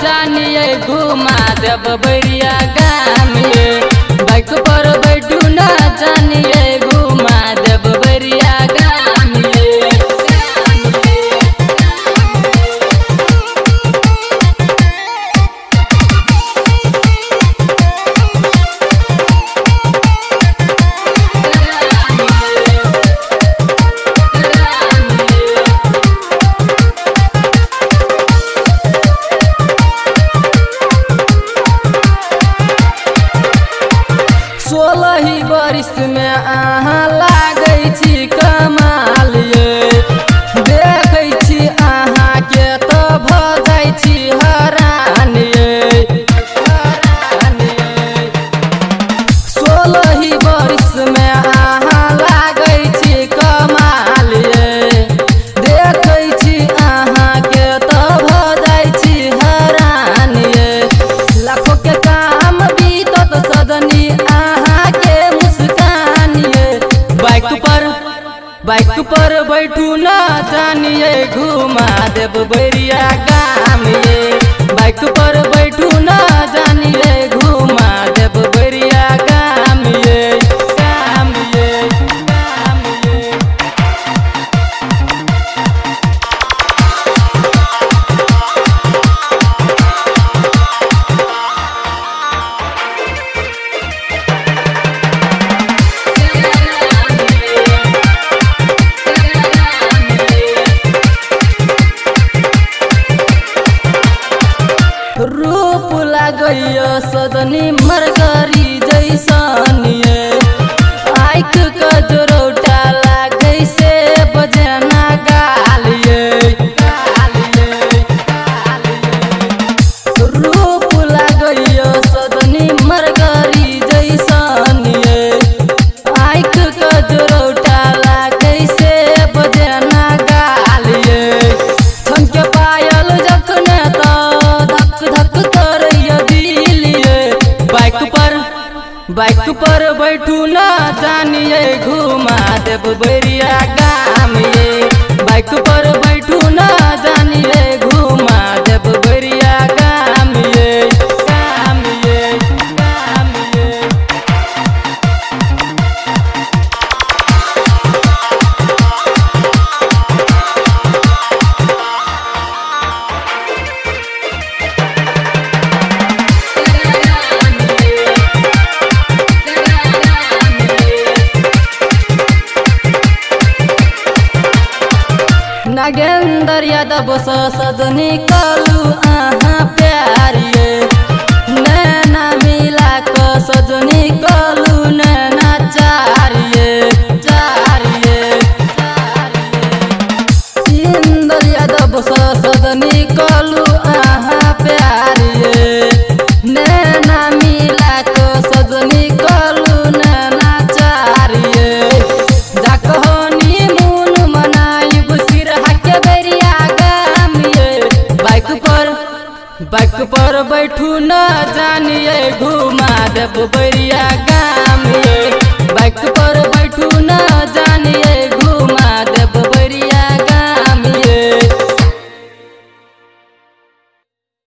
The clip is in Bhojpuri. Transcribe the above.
जानिए घुमा देब बैरिया गाम ये। बाइक पर बैठू न जानिए घुमा देब बैरिया गाम ये। सोलह बरिस में अहाँ लागै छी कमाल ये। देखै छी अहाँ के तो भ जाइ छी हरान ये। 16 बरिस में अहाँ लागै छी कमाल ये। देखै छी अहाँ के तो भ जाइ छी हरान ये। लाखों के काम बीतत सजनी बाइक पर बैठू न जानिए घुमा देब बैरिया गाम ये। बाइक पर बैठू न जानिए घुमा देब बैरिया गाम ये। गाम ये, गाम ये। रूप लागैया सदनी मरकरी जैसन ये। आँख का जोरौटा लागै से बजना गाल ये। रूप लागैया सदनी मरकरी जैसन ये। आँख का जोरौटा लागै से बजना गाल ये। छनके पायल जखने तो धक करैया दिल ये। बाइक पर बैठू न जानिए घुमा देब बैरिया गाम ये। बाइक पर बैठू न जानिए घुमा देब बैरिया गाम ये। गाम ये, गाम ये। नागेंद्र यादव सजनी कलू अहाँ प्यार ये। नैना मिला क सजनी कलू नैना चार ये। इंद्र यादव सजनी कलू अहाँ प्यार ये। नैना मिला क सजनी कलू नैना चार ये। जाकहनी मुन मनाइब सिरहा के बैरिया गाम ये। बाइक पर बैठू न जानिए घुमा देब बैरिया गाम ये। बाइक